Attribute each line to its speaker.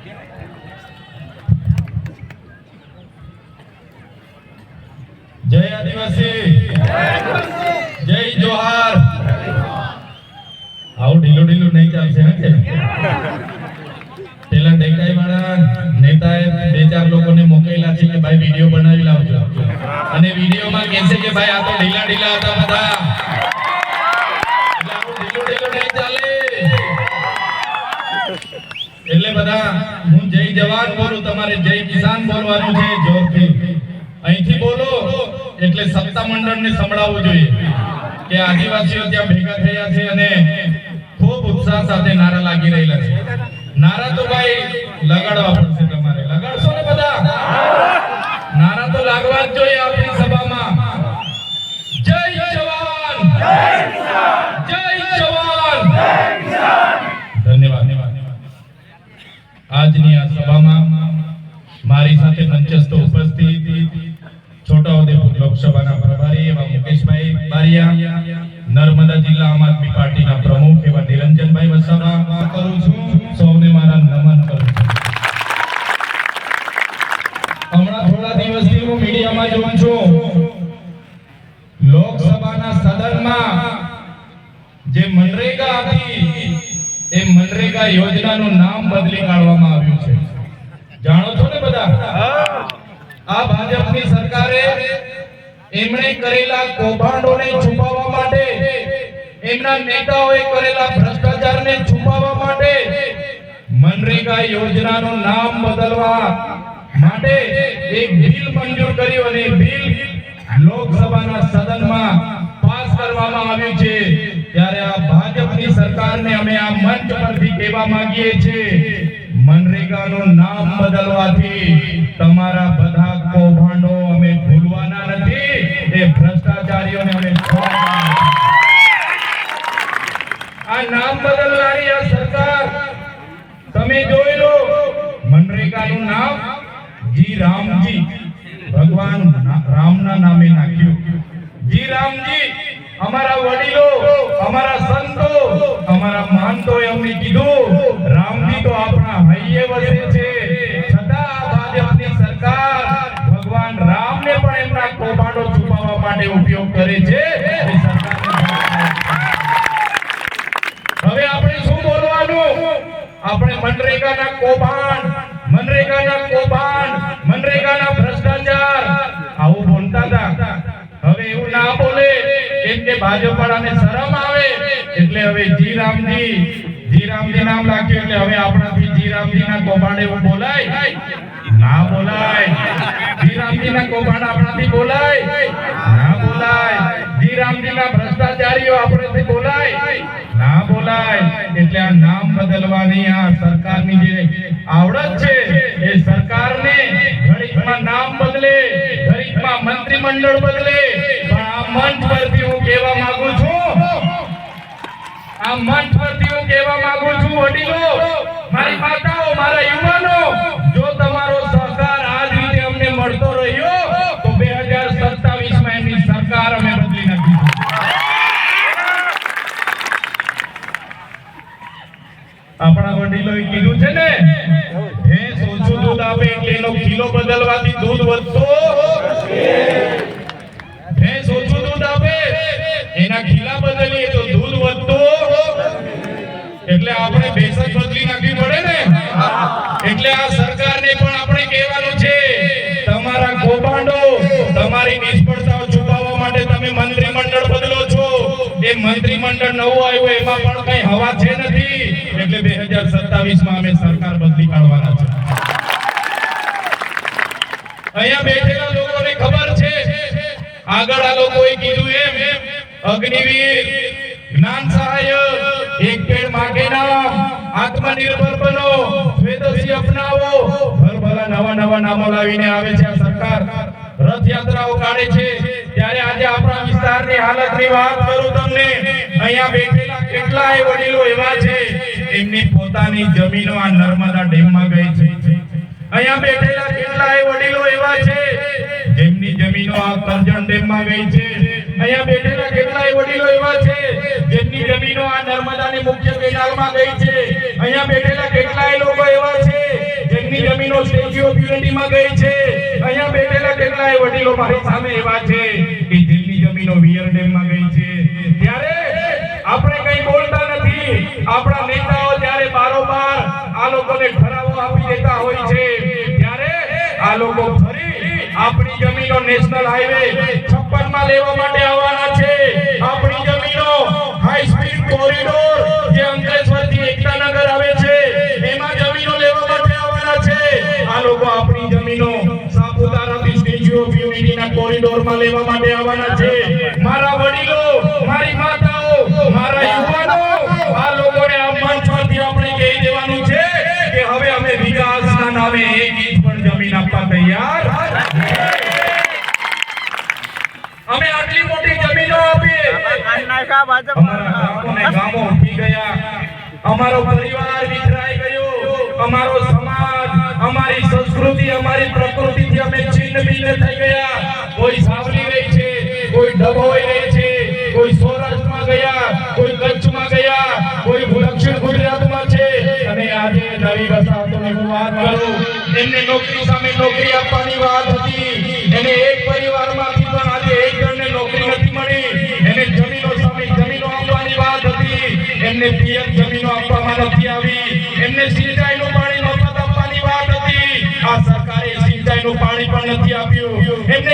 Speaker 1: જય આદિવાસી, જય જોહાર. આવું ઢીલું ઢીલું નહીં ચાલશે હે. પેલા ડેકાઈ વાળા નેતાએ 2-4 લોકોને મોકલેલા છે કે ભાઈ વિડિયો બનાવી લાવજો, અને વિડિયોમાં કહેશે કે ભાઈ આ તો ઢીલા ઢીલા હતા બધા, એટલે આવું ઢીલું ઢીલું નહીં ચાલે. એટલે બધા હું જય જવાન બોલું, તમારે જય કિસાન બોલવાનું છે જોરથી. અહીંથી બોલો એટલે સત્તા મંડળને સંભળાવવું જોઈએ કે આદિવાસીઓ ત્યાં ભેગા થયા છે અને ખૂબ ઉત્સાહ સાથે નારા લાગી રહેલા છે. નારા તો ભાઈ લગાડવા પડશે, તમારે લગાડશો ને બધા? નારા તો લાગવા જ જોઈએ આપણી સભામાં. જય જવાન, જય કિસાન, જય જવાન, જય કિસાન. ધન્યવાદ. આજની આ સભામાં મારી સાથે મંચસ્થ ઉપસ્થિત છોટાઉદેપુર લોકસભાના પ્રભારી એવા મુકેશભાઈ બારિયા, નર્મદા જિલ્લા આમ આદમી પાર્ટીના પ્રમુખ એવા નિરંજનભાઈ વસાવા કરું છું. સૌને મારા નમન કરું છું. હમણાં થોડા દિવસથી હું મીડિયામાં જોઉં છું, લોકસભાના સદનમાં જે મનરેગા હતી એ મનરેગા યોજનાનું નામ બદલી કાઢવામાં આવ્યું છે. જાણો છો ને બધા? આ ભાજપની સરકારે એમણે કરેલા કૌભાંડોને છુપાવવા માટે, એમના નેતાઓએ કરેલા ભ્રષ્ટાચારને છુપાવવા માટે મનરેગા યોજનાનું નામ બદલવા માટે એક બિલ મંજૂર કર્યું અને બિલ લોકસભાના સદનમાં પાસ કરવામાં આવ્યું છે. ત્યારે આ ભાજપની સરકારને અમે આ મંચ પરથી કહેવા માંગીએ છીએ, મનરેગાનું નામ બદલવાથી તમારા બધા કૌભાંડો અમે ભૂલવાના નથી, એ ભ્રષ્ટાચારીઓને અમે છોડવાના નથી. આ નામ બદલનારી આ સરકાર તમે જોઈ લો, મનરેગાનું નામ જી રામજી, ભગવાન રામના નામે નાખ્યું. જી રામજી, અમારા વડીલો, અમારા સંતો, અમારા મહંતોએ અમને કીધું રામજી તો આપણા હૈયે વસે છે, છતાં આ ભાજપની સરકાર ભગવાન રામને પણ એમના કૌભાંડો છુપાવવા માટે ઉપયોગ કરે છે. હવે આપણે શું બોલવાનું? આપણે મનરેગાના કૌભાંડ, મનરેગાના ભ્રષ્ટાચાર આવું બોલતા હતા. હવે એવું ના બોલે, કેમ કે ભાજપ વાળાને શરમ આવે, એટલે હવે જી રામજી નામ રાખ્યું, એટલે હવે આપણાથી જી રામજીના કૌભાંડ એવું બોલાય ના બોલાય? જી રામજીના કૌભાંડ આપણાથી બોલાય ના બોલાય? જી રામજીના ભ્રષ્ટાચારીઓ આપણેથી બોલાય ના બોલાય? એટલે આ નામ બદલવાની આ સરકારની જે આવડત છે, એ સરકારને ઘડીકમાં નામ બદલે, ઘડીકમાં મંત્રીમંડળ બદલે, પણ આ મંચ પરથી હું કહેવા માંગુ છું, વડીલો, મારી માતાઓ, મારા યુવાનો, જો તમારો સહકાર આ જ રીતે અમને મળતો રહ્યો તો 2027માં એમની સરકાર અમે બદલી નાખીશું. આપણા વડીલોએ કીધું છે ને, ભેંસ ઓછું દૂધ આપે એટલે એનો કિલો બદલવાથી દૂધ વધતો, ભેંસ ઓછું દૂધ આપે એના કિલા બદલીએ તો દૂધ વધતો. એટલે આપણે ભેંસ જ બદલી નાખવી પડે ને. એટલે આ સરકારને પણ આપણે કહેવાનું છે, તમારા કૌભાંડો, તમારી નિષ્ફળતાઓ છુપાવવા માટે તમે મંત્રીમંડળ બદલો છો. એ મંત્રીમંડળ નવું આવ્યું, એમાં પણ કઈ હવા છે નથી. એટલે 2027માં અમે સરકાર બદલી કાઢવાના છે. અહીંયા બેઠેલા લોકોને ખબર છે, આગળ આ લોકોએ કીધું એમ અગ્નિવીર, જ્ઞાન સહાયક, એક પેડ માગે નામ, આત્મનિર્ભર બનો, સ્વદેશી અપનાવો, ભરભલા નવા નામો લાવીને આવે છે આ સરકાર. રથયાત્રાઓ કાઢે છે. ત્યારે આજે આપણા વિસ્તારની હાલતની વાત કરું તમને, અહીંયા બેઠેલા કેટલાય વડીલો એવા છે, એમની પોતાની જમીનો આ નર્મદા ડેમમાં ગઈ છે. અહીંયા બેઠેલા કેટલાય વડીલો એવા છે, જેમની જમીનો આ કરજણ ડેમમાં ગઈ છે. અહીંયા બેઠેલા કેટલાય વડીલો એવા છે, જેમની જમીનો આ નર્મદાની મુખ્ય કેનાલમાં ગઈ છે. અહીંયા બેઠેલા કેટલાય લોકો એવા છે, જમીનમાં ગઈ છે. અહીંયા બેઠેલા કેટલાય વડીલો મારી સામે એવા છે કે જેમની જમીનો વિયર ડેમમાં ગઈ છે. ત્યારે આપણે કંઈ બોલતા નથી. આપણા નેતાઓ ત્યારે બારોબાર આ લોકોને ઠરાવો આપી દેતા હોય છે. ત્યારે આ લોકો ફરી આપણી જમીનો નેશનલ હાઈવે 56 માં લેવા માટે આવવાના છે. આપણી જમીનો હાઈ સ્પીડ કોરિડોર જે અંકલેશ્વરથી એકતાનગર આવે છે એમાં જમીનો લેવા માટે આવવાના છે. આ લોકો આપણી જમીનો સાપુતારાથી સ્ટેચ્યુ ઓફ યુનિટીના કોરિડોરમાં લેવા માટે આવવાના છે. મારા વડીલો, મારી માતાઓ, મારા યુવાનો, આ લોકોને આ મંચ પરથી આપણે કહી દેવાનું છે કે હવે અમે વિકાસના નામે એક ઇંચ પણ જમીન આપવા તૈયાર નથી. અમે આટલી મોટી જમીનો આપીએ, અમારા ગામો ઉઠી ગયા, અમારો પરિવાર વિખરાઈ ગયો, અમારો સમાજ, અમારી સંસ્કૃતિ, અમારી પ્રકૃતિથી અમે છિન્ન ભિન્ન થઈ ગયા. કોઈ સાવલી ગઈ છે, કોઈ ડભોઈ ગઈ છે, કોઈ સૌરાષ્ટ્રમાં ગયા, કોઈ કચ્છમાં ગયા, કોઈ દક્ષિણ ગુજરાતમાં છે. અને આજે નવી વસાહતોની હું વાત કરું, એમને નોકરી સામે નોકરી આપવાની વાત હતી. એને એક પરિવારમાંથી પણ આજે એક જણને નોકરી નથી મળી. એને જમીનો સામે જમીનો આપવાની વાત હતી. એમને પિયત જમીનો આપવામાં નથી આવી. એમને સિંચાઈનું પાણી મફત આપવાની વાત હતી. આ સરકારે સિંચાઈનું પાણી પણ નથી આપ્યું. એમને